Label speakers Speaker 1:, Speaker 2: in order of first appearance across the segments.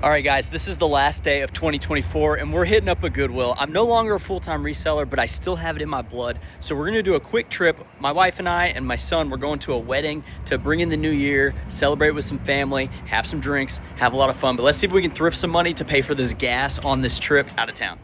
Speaker 1: All right, guys, this is the last day of 2024 and we're hitting up a Goodwill. I'm no longer a full-time reseller, but I still have it in my blood. So we're gonna do a quick trip. My wife and I and my son, we're going to a wedding to bring in the new year, celebrate with some family, have some drinks, have a lot of fun. But let's see if we can thrift some money to pay for this gas on this trip out of town.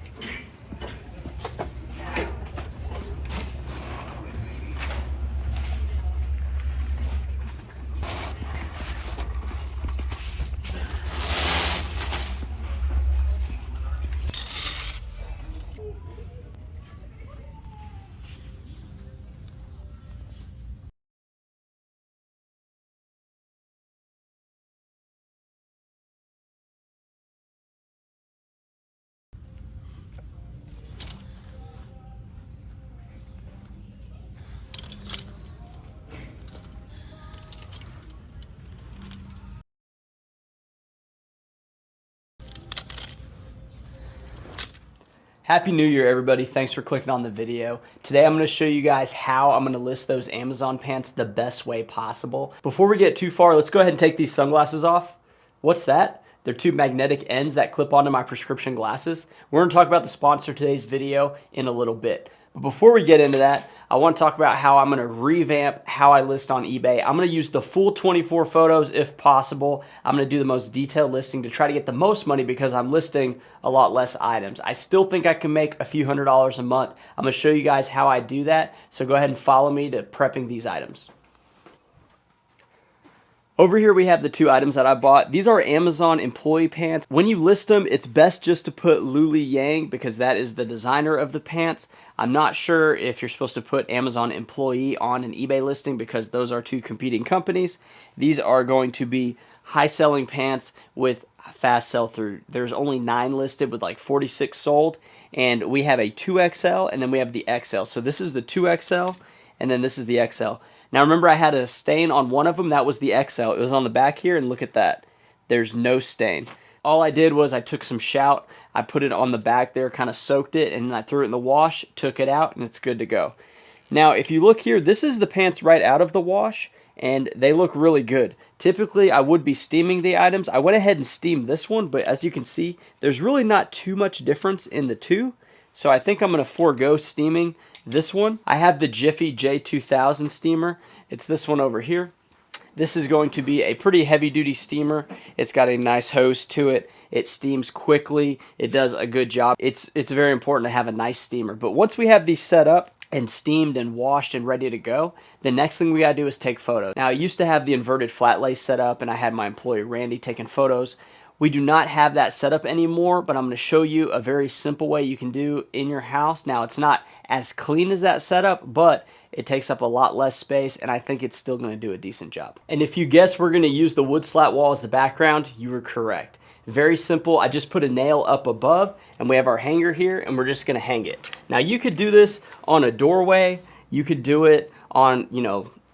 Speaker 1: Happy New Year, everybody. Thanks for clicking on the video. Today I'm going to show you guys how I'm going to list those Amazon pants the best way possible. Before we get too far, let's go ahead and take these sunglasses off. What's that? They're two magnetic ends that clip onto my prescription glasses. We're going to talk about the sponsor of today's video in a little bit. But before we get into that, I want to talk about how I'm going to revamp how I list on eBay. I'm going to use the full 24 photos if possible. I'm going to do the most detailed listing to try to get the most money because I'm listing a lot less items. I still think I can make a few $100s a month. I'm going to show you guys how I do that. So go ahead and follow me to prepping these items. Over here we have the two items that I bought. These are Amazon employee pants. When you list them, it's best just to put Luli Yang because that is the designer of the pants. I'm not sure if you're supposed to put Amazon employee on an eBay listing because those are two competing companies. These are going to be high selling pants with fast sell through. There's only 9 listed with like 46 sold, and we have a 2XL and then we have the XL. So this is the 2XL and then this is the XL. Now remember, I had a stain on one of them. That was the XL. It was on the back here, and look at that. There's no stain. All I did was I took some Shout, I put it on the back there, kind of soaked it, and I threw it in the wash, took it out, and it's good to go. Now if you look here, this is the pants right out of the wash, and they look really good. Typically I would be steaming the items. I went ahead and steamed this one, but as you can see, there's really not too much difference in the two. So I think I'm going to forego steaming this one. I have the Jiffy J2000 steamer. It's this one over here. This is going to be a pretty heavy duty steamer. It's got a nice hose to it. It steams quickly. It does a good job. It's very important to have a nice steamer. But once we have these set up and steamed and washed and ready to go, the next thing we gotta do is take photos. Now I used to have the inverted flat lay set up and I had my employee Randy taking photos. We do not have that set up anymore, but I'm going to show you a very simple way you can do in your house. Now, it's not as clean as that setup, but it takes up a lot less space, and I think it's still going to do a decent job. And if you guess we're going to use the wood slat wall as the background, you were correct. Very simple. I just put a nail up above, and we have our hanger here, and we're just going to hang it. Now, you could do this on a doorway. You could do it on,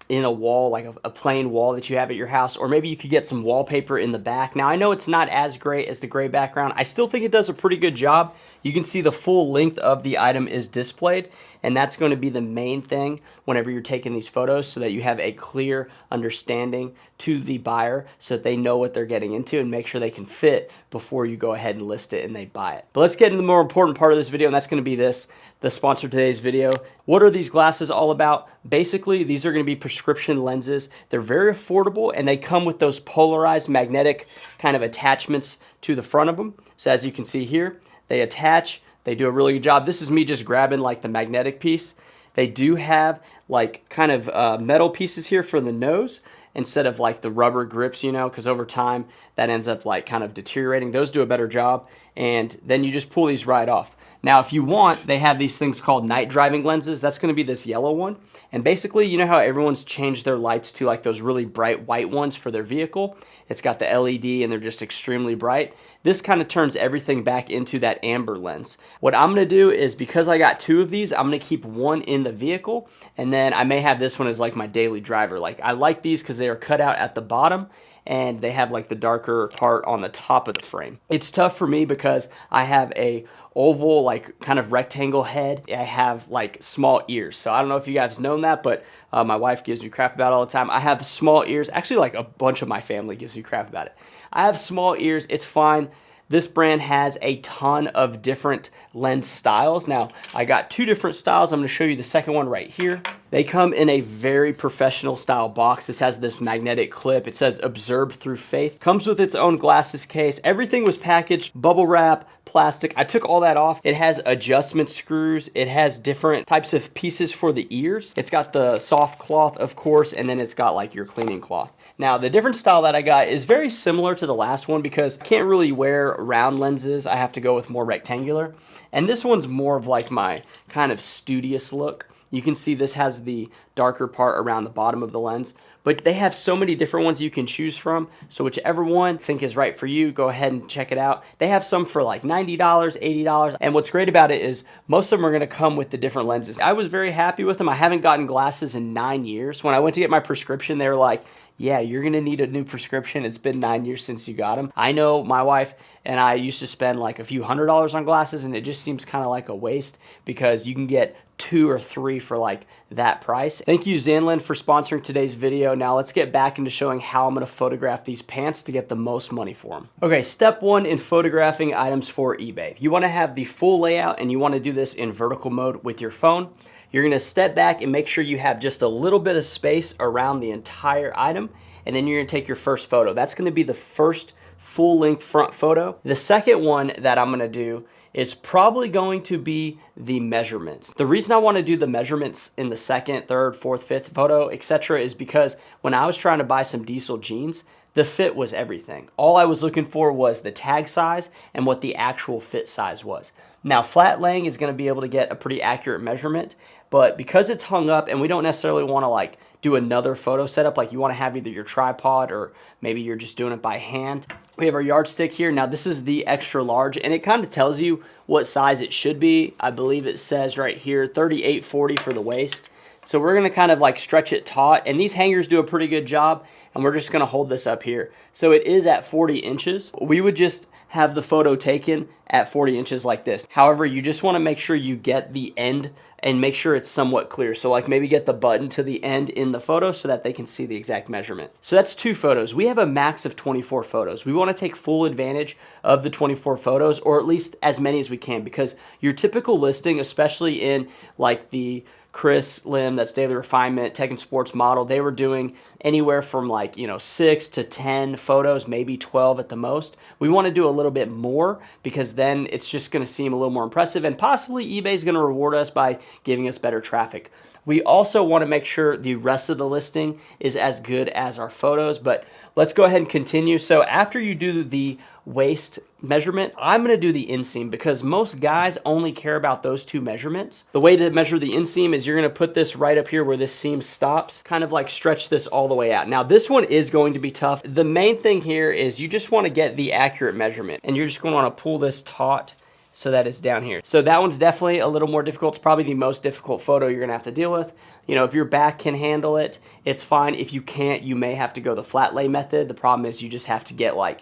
Speaker 1: in a wall, like a plain wall that you have at your house, or maybe you could get some wallpaper in the back. Now I know it's not as great as the gray background. I still think it does a pretty good job. You can see the full length of the item is displayed, and that's going to be the main thing whenever you're taking these photos, so that you have a clear understanding to the buyer so that they know what they're getting into and make sure they can fit before you go ahead and list it and they buy it. But let's get into the more important part of this video, and that's going to be the sponsor of today's video. What are these glasses all about? Basically, these are going to be prescription lenses. They're very affordable, and they come with those polarized magnetic kind of attachments to the front of them. So as you can see here, they attach. They do a really good job. This is me just grabbing like the magnetic piece. They do have like kind of metal pieces here for the nose instead of like the rubber grips, because over time that ends up like kind of deteriorating. Those do a better job, and then you just pull these right off. Now if you want, they have these things called night driving lenses. That's going to be this yellow one, and basically, you know how everyone's changed their lights to like those really bright white ones for their vehicle? It's got the LED and they're just extremely bright. This kind of turns everything back into that amber lens. What I'm going to do is, because I got 2 of these, I'm going to keep one in the vehicle, and then I may have this one as like my daily driver. Like, I like these because they are cut out at the bottom, and they have like the darker part on the top of the frame. It's tough for me because I have a oval, like kind of rectangle head. I have like small ears. So I don't know if you guys know that, but my wife gives me crap about it all the time. I have small ears. Actually, like a bunch of my family gives me crap about it. I have small ears. It's fine. This brand has a ton of different lens styles. Now, I got 2 different styles. I'm going to show you the second one right here. They come in a very professional style box. This has this magnetic clip. It says "Observe through Faith." Comes with its own glasses case. Everything was packaged, bubble wrap, plastic. I took all that off. It has adjustment screws. It has different types of pieces for the ears. It's got the soft cloth, of course, and then it's got like your cleaning cloth. Now, the different style that I got is very similar to the last one because I can't really wear round lenses. I have to go with more rectangular. And this one's more of like my kind of studious look. You can see this has the darker part around the bottom of the lens, but they have so many different ones you can choose from. So whichever one you think is right for you, go ahead and check it out. They have some for like $90, $80. And what's great about it is most of them are going to come with the different lenses. I was very happy with them. I haven't gotten glasses in 9 years. When I went to get my prescription, they were like, yeah, you're going to need a new prescription. It's been 9 years since you got them. I know my wife and I used to spend like a few $100s on glasses, and it just seems kind of like a waste because you can get 2 or 3 for like that price. Thank you, ZanyLen, for sponsoring today's video. Now let's get back into showing how I'm going to photograph these pants to get the most money for them. Okay, step 1 in photographing items for eBay. You want to have the full layout, and you want to do this in vertical mode with your phone. You're going to step back and make sure you have just a little bit of space around the entire item, and then you're going to take your first photo. That's going to be the first full-length front photo. The second one that I'm going to do is probably going to be the measurements. The reason I want to do the measurements in the second, third, fourth, fifth photo, etc., is because when I was trying to buy some diesel jeans, the fit was everything. All I was looking for was the tag size and what the actual fit size was. Now, flat laying is going to be able to get a pretty accurate measurement, but because it's hung up and we don't necessarily want to like do another photo setup, like you want to have either your tripod or maybe you're just doing it by hand. We have our yardstick here. Now this is the extra large, and it kind of tells you what size it should be. I believe it says right here 38-40 for the waist. So we're going to kind of like stretch it taut, and these hangers do a pretty good job, and we're just going to hold this up here. So it is at 40 inches. We would just have the photo taken at 40 inches like this. However, you just want to make sure you get the end and make sure it's somewhat clear. So like maybe get the button to the end in the photo so that they can see the exact measurement. So that's 2 photos. We have a max of 24 photos. We want to take full advantage of the 24 photos, or at least as many as we can, because your typical listing, especially in like the Chris Lim, that's Daily Refinement, Tech and Sports model, they were doing anywhere from like, 6 to 10 photos, maybe 12 at the most. We want to do a little bit more because then it's just going to seem a little more impressive, and possibly eBay is going to reward us by giving us better traffic. We also want to make sure the rest of the listing is as good as our photos, but let's go ahead and continue. So after you do the waist measurement, I'm going to do the inseam because most guys only care about those 2 measurements. The way to measure the inseam is you're going to put this right up here where this seam stops, kind of like stretch this all the way out. Now this one is going to be tough. The main thing here is you just want to get the accurate measurement, and you're just going to want to pull this taut so that it's down here. So that one's definitely a little more difficult. It's probably the most difficult photo you're gonna have to deal with. If your back can handle it, it's fine. If you can't, you may have to go the flat lay method. The problem is you just have to get like,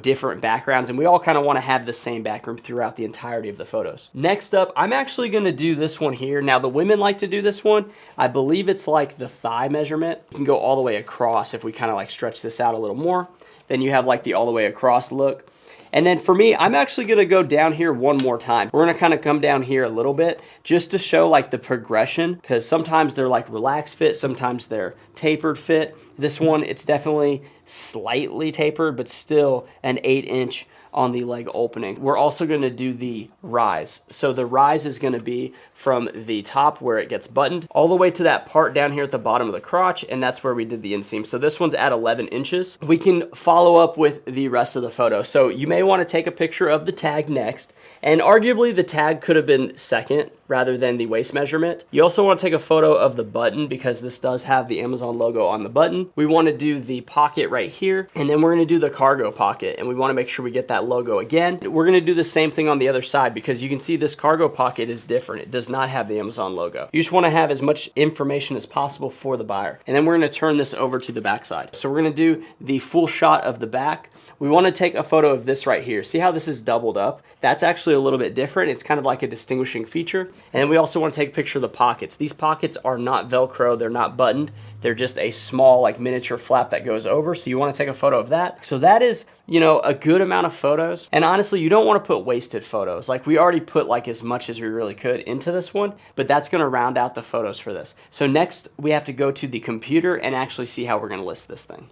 Speaker 1: different backgrounds, and we all kind of want to have the same background throughout the entirety of the photos. Next up, I'm actually going to do this one here. Now the women like to do this one. I believe it's like the thigh measurement. You can go all the way across if we kind of like stretch this out a little more. Then you have like the all the way across look. And then for me, I'm actually going to go down here one more time. We're going to kind of come down here a little bit just to show like the progression, because sometimes they're like relaxed fit, sometimes they're tapered fit. This one, it's definitely slightly tapered, but still an 8-inch on the leg opening. We're also going to do the rise. So the rise is going to be from the top where it gets buttoned all the way to that part down here at the bottom of the crotch, and that's where we did the inseam. So this one's at 11 inches. We can follow up with the rest of the photo. So you may want to take a picture of the tag next, and arguably the tag could have been second rather than the waist measurement. You also want to take a photo of the button because this does have the Amazon logo on the button. We want to do the pocket right here, and then we're going to do the cargo pocket, and we want to make sure we get that that logo again. We're gonna do the same thing on the other side because you can see this cargo pocket is different. It does not have the Amazon logo. You just wanna have as much information as possible for the buyer. And then we're gonna turn this over to the back side. So we're gonna do the full shot of the back. We wanna take a photo of this right here. See how this is doubled up? That's actually a little bit different. It's kind of like a distinguishing feature. And then we also wanna take a picture of the pockets. These pockets are not Velcro, they're not buttoned. They're just a small like miniature flap that goes over. So you wanna take a photo of that. So that is, you know, a good amount of photos. And honestly, you don't wanna put wasted photos. Like we already put like as much as we really could into this one, but that's gonna round out the photos for this. So next we have to go to the computer and actually see how we're gonna list this thing.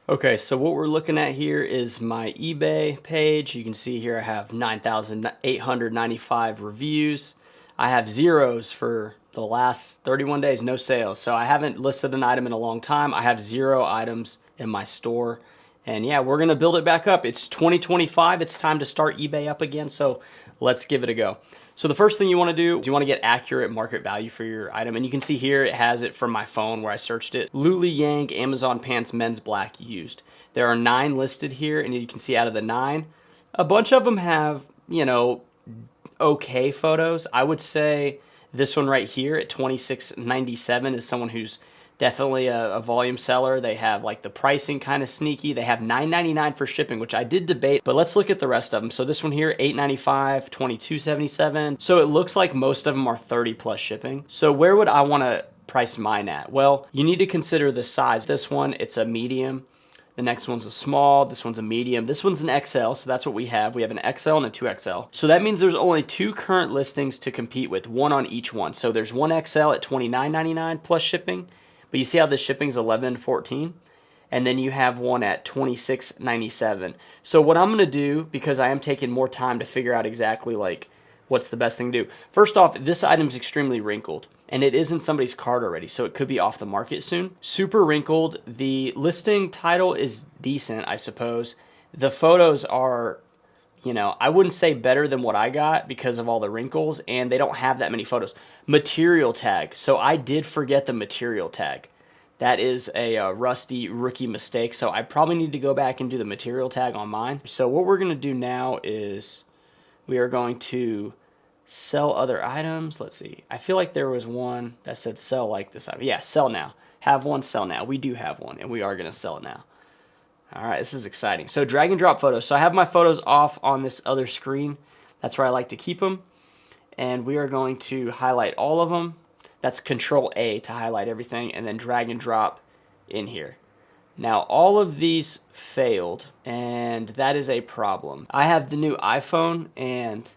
Speaker 1: Okay, so what we're looking at here is my eBay page. You can see here I have 9,895 reviews. I have zeros for the last 31 days, no sales. So I haven't listed an item in a long time. I have 0 items in my store. And yeah, we're gonna build it back up. It's 2025, it's time to start eBay up again, so let's give it a go. So the first thing you wanna do is you wanna get accurate market value for your item. And you can see here, it has it from my phone where I searched it. Luli Yang Amazon Pants Men's Black used. There are 9 listed here, and you can see out of the 9, a bunch of them have, you know, okay photos. I would say this one right here at $26.97 is someone who's definitely a volume seller. They have like the pricing kind of sneaky. They have $9.99 for shipping, which I did debate, but let's look at the rest of them. So this one here, $8.95, $22.77. So it looks like most of them are 30 plus shipping. So where would I want to price mine at? Well, you need to consider the size. This one, it's a medium. The next one's a small, this one's a medium, this one's an XL, so that's what we have. We have an XL and a 2XL. So that means there's only 2 current listings to compete with, one on each one. So there's one XL at $29.99 plus shipping, but you see how this shipping's $11.14? And then you have one at $26.97. So what I'm gonna do, because I am taking more time to figure out exactly like what's the best thing to do. First off, this item's extremely wrinkled, and it is in somebody's cart already, so it could be off the market soon. Super wrinkled. The listing title is decent, I suppose. The photos are, you know, I wouldn't say better than what I got because of all the wrinkles, and they don't have that many photos. Material tag. So I did forget the material tag. That is a rusty rookie mistake, so I probably need to go back and do the material tag on mine. So what we're gonna do now is we are going to sell other items. Let's see. I feel like there was one that said sell like this item. Yeah, sell now. Have one, sell now. We do have one, and we are going to sell it now. All right, this is exciting. So drag and drop photos. So I have my photos off on this other screen. That's where I like to keep them. And we are going to highlight all of them. That's Control A to highlight everything, and then drag and drop in here. Now, all of these failed, and that is a problem. I have the new iPhone, and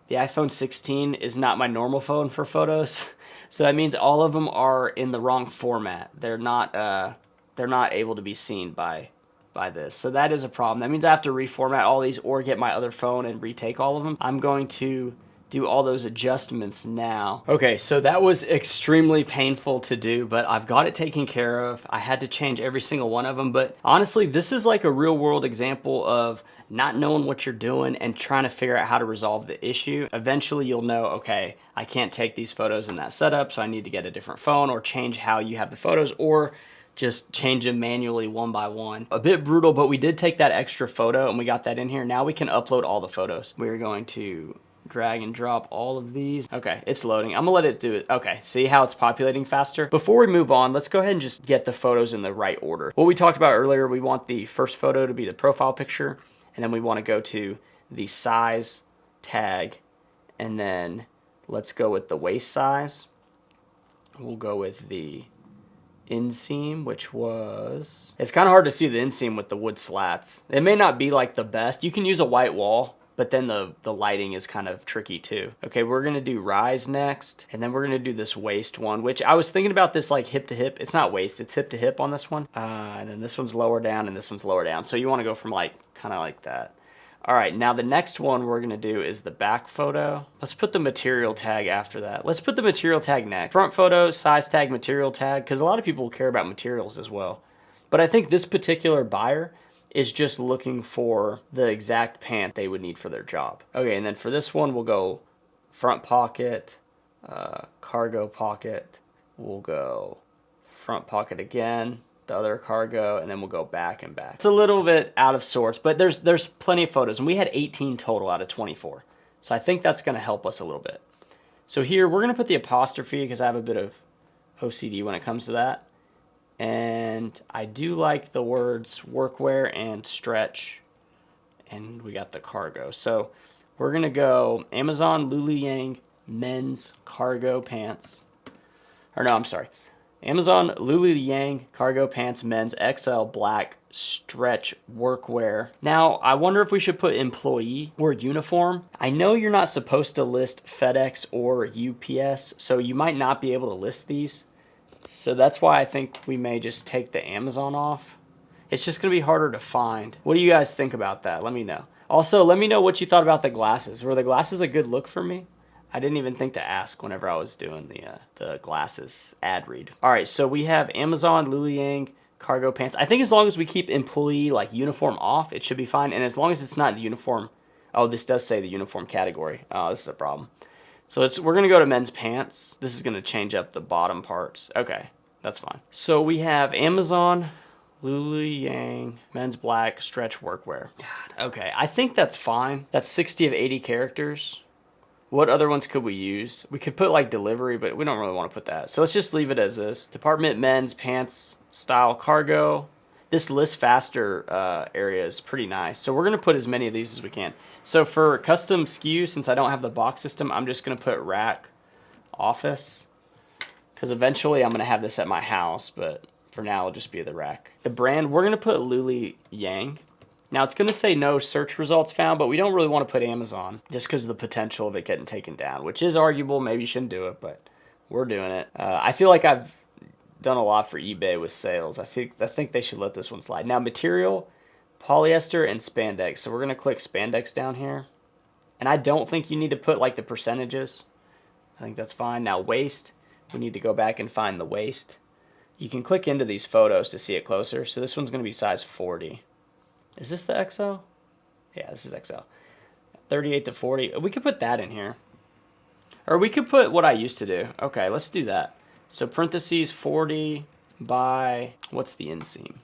Speaker 1: the iPhone 16 is not my normal phone for photos. So that means all of them are in the wrong format. They're not able to be seen by this. So that is a problem. That means I have to reformat all these or get my other phone and retake all of them. I'm going to do all those adjustments now. Okay, so that was extremely painful to do, but I've got it taken care of. I had to change every single one of them, but honestly, this is like a real world example of not knowing what you're doing and trying to figure out how to resolve the issue. Eventually you'll know, okay, I can't take these photos in that setup, so I need to get a different phone or change how you have the photos, or just change them manually one by one. A bit brutal, but we did take that extra photo and we got that in here. Now we can upload all the photos. We're going to drag and drop all of these. Okay, it's loading. I'm gonna let it do it. Okay, see how it's populating faster? Before we move on, let's go ahead and just get the photos in the right order. What we talked about earlier, we want the first photo to be the profile picture, and then we want to go to the size tag, and then let's go with the waist size. We'll go with the inseam, which was, it's kind of hard to see the inseam with the wood slats. It may not be like the best. You can use a white wall, but then the lighting is kind of tricky too. Okay, we're gonna do rise next, and then we're gonna do this waist one, which I was thinking about this like hip to hip. It's not waist, it's hip to hip on this one. And then this one's lower down and this one's lower down. So you wanna go from like, kind of like that. All right, now the next one we're gonna do is the back photo. Let's put the material tag after that. Let's put the material tag next. Front photo, size tag, material tag, because a lot of people care about materials as well. But I think this particular buyer is just looking for the exact pant they would need for their job. Okay, and then for this one, we'll go front pocket, cargo pocket. We'll go front pocket again. the other cargo, and then we'll go back and back. It's a little bit out of sorts, but there's plenty of photos, and we had 18 total out of 24. So I think that's going to help us a little bit. So here, we're going to put the apostrophe because I have a bit of OCD when it comes to that. And I do like the words workwear and stretch. And we got the cargo. So we're going to go Amazon Lulu-Yang men's cargo pants. Or no, I'm sorry. Amazon Lulu-Yang cargo pants men's XL black stretch workwear. Now, I wonder if we should put employee or uniform. I know you're not supposed to list FedEx or UPS, so you might not be able to list these. So that's why I think we may just take the Amazon off. It's just going to be harder to find. What do you guys think about that? Let me know. Also, let me know what you thought about the glasses. Were the glasses a good look for me? I didn't even think to ask whenever I was doing the glasses ad read. All right, so we have Amazon Lulu-Yang cargo pants. I think as long as we keep employee like uniform off, it should be fine. And as long as it's not the uniform. Oh, this does say the uniform category. Oh, this is a problem. So we're going to go to men's pants. This is going to change up the bottom parts. Okay, that's fine. So we have Amazon Lulu-Yang men's black stretch workwear. God, okay, I think that's fine. That's 60 of 80 characters. What other ones could we use? We could put like delivery, but we don't really want to put that. So let's just leave it as is. Department men's pants style cargo. This list faster area is pretty nice. So we're going to put as many of these as we can. So for custom SKU, since I don't have the box system, I'm just going to put rack office. Because eventually I'm going to have this at my house, but for now it'll just be the rack. The brand, we're going to put Lulu-Yang. Now it's going to say no search results found, but we don't really want to put Amazon just because of the potential of it getting taken down, which is arguable. Maybe you shouldn't do it, but we're doing it. I feel like I've done a lot for eBay with sales. I think they should let this one slide. Now material, polyester and spandex. So we're going to click spandex down here. And I don't think you need to put like the percentages. I think that's fine. Now waist, we need to go back and find the waist. You can click into these photos to see it closer. So this one's going to be size 40. Is this the XL? Yeah, this is XL. 38 to 40. We could put that in here. Or we could put what I used to do. Okay, let's do that. So parentheses 40 by, what's the inseam?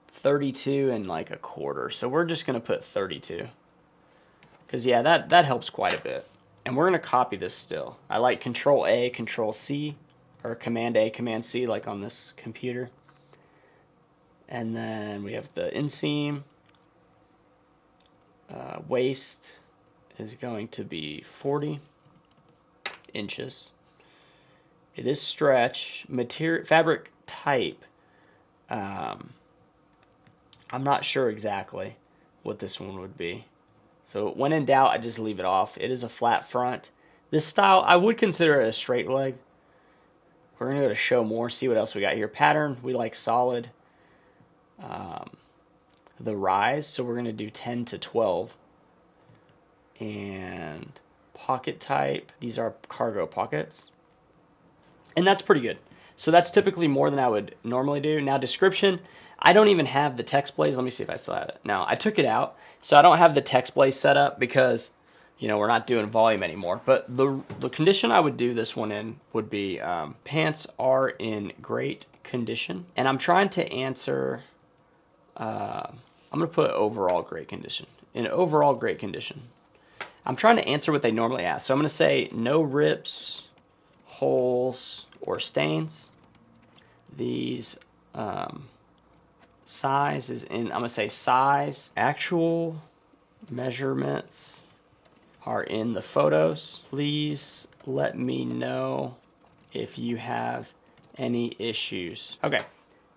Speaker 1: 32 and like a quarter. So we're just going to put 32. Because yeah, that helps quite a bit. And we're going to copy this still. I like Control A, Control C, or Command A, Command C like on this computer. And then we have the inseam. Waist is going to be 40 inches. It is stretch. Material, fabric type. I'm not sure exactly what this one would be. So when in doubt, I just leave it off. It is a flat front. This style, I would consider it a straight leg. We're going to go to show more, see what else we got here. Pattern, we like solid. The rise, so we're going to do 10 to 12. And pocket type, these are cargo pockets. And that's pretty good. So that's typically more than I would normally do. Now description, I don't even have the text blaze. Let me see if I still have it. No, I took it out. So I don't have the text blaze set up because, you know, we're not doing volume anymore. But the condition I would do this one in would be pants are in great condition. And I'm trying to answer... I'm going to put overall great condition. In overall great condition. I'm trying to answer what they normally ask. So I'm going to say no rips, holes, or stains. These size is in, I'm going to say size. Actual measurements are in the photos. Please let me know if you have any issues. Okay.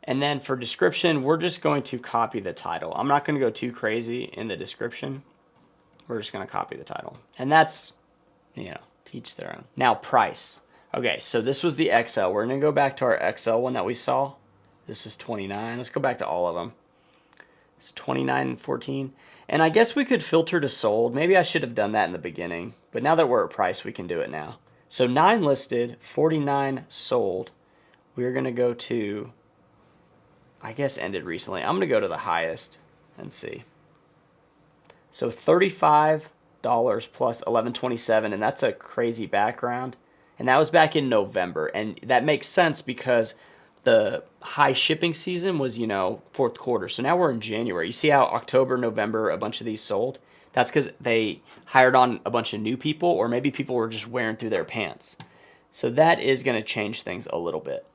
Speaker 1: And then for description, we're just going to copy the title. I'm not going to go too crazy in the description. We're just going to copy the title. And that's, you know, teach their own. Now price. Okay, so this was the XL. We're going to go back to our XL one that we saw. This was 29. Let's go back to all of them. It's 29 and 14. And I guess we could filter to sold. Maybe I should have done that in the beginning. But now that we're at price, we can do it now. So 9 listed, 49 sold. We're going to go to... I guess ended recently. I'm going to go to the highest and see. So $35 plus $11.27, and that's a crazy background. And that was back in November. And that makes sense because the high shipping season was, you know, fourth quarter. So now we're in January. You see how October, November, a bunch of these sold? That's because they hired on a bunch of new people, or maybe people were just wearing through their pants. So that is going to change things a little bit.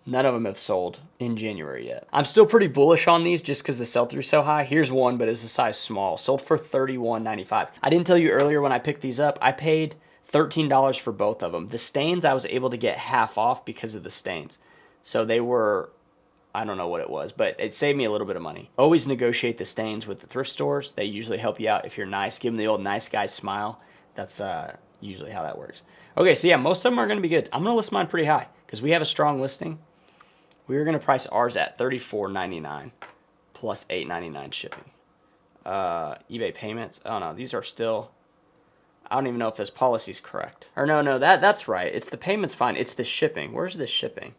Speaker 1: None of them have sold in January yet. I'm still pretty bullish on these just because the sell-through is so high. Here's one, but it's a size small. Sold for $31.95. I didn't tell you earlier when I picked these up, I paid $13 for both of them. The stains, I was able to get half off because of the stains. So they were, I don't know what it was, but it saved me a little bit of money. Always negotiate the stains with the thrift stores. They usually help you out if you're nice. Give them the old nice guy smile. That's usually how that works. Okay, so yeah, most of them are going to be good. I'm going to list mine pretty high because we have a strong listing. We were going to price ours at $34.99 plus $8.99 shipping. eBay payments. Oh no, these are still. I don't even know if this policy is correct. Or no, that's right. It's the payment's fine. It's the shipping. Where's the shipping?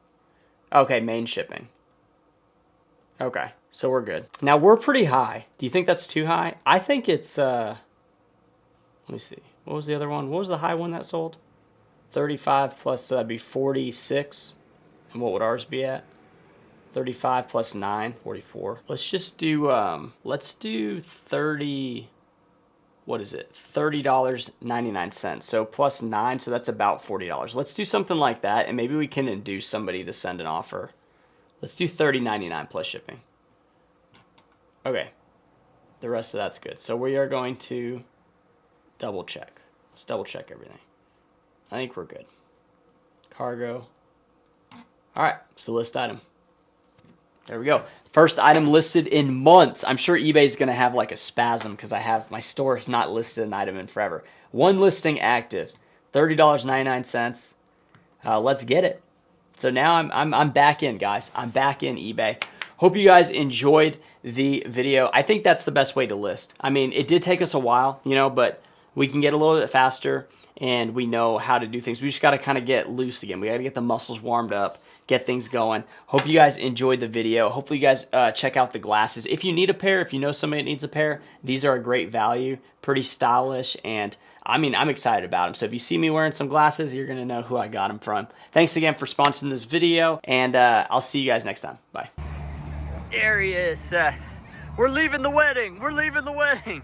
Speaker 1: Okay, main shipping. Okay, so we're good. Now we're pretty high. Do you think that's too high? I think it's. Let me see. What was the other one? What was the high one that sold? 35 plus that'd be 46. And what would ours be at? 35 plus 9, 44. Let's just do, let's do 30, what is it? $30.99. So plus 9, so that's about $40. Let's do something like that, and maybe we can induce somebody to send an offer. Let's do $30.99 plus shipping. Okay. The rest of that's good. So we are going to double check. Let's double check everything. I think we're good. Cargo. All right, so list item. There we go. First item listed in months. I'm sure eBay's going to have like a spasm because my store has not listed an item in forever. One listing active, $30.99. Let's get it. So now I'm back in, guys. I'm back in eBay. Hope you guys enjoyed the video. I think that's the best way to list. I mean, it did take us a while, you know, but we can get a little bit faster and we know how to do things. We just got to kind of get loose again. We got to get the muscles warmed up, get things going. Hope you guys enjoyed the video. Hopefully you guys check out the glasses. If you need a pair, if you know somebody that needs a pair, these are a great value, pretty stylish, and I mean, I'm excited about them. So if you see me wearing some glasses, you're going to know who I got them from. Thanks again for sponsoring this video, and I'll see you guys next time. Bye. There he is. We're leaving the wedding. We're leaving the wedding.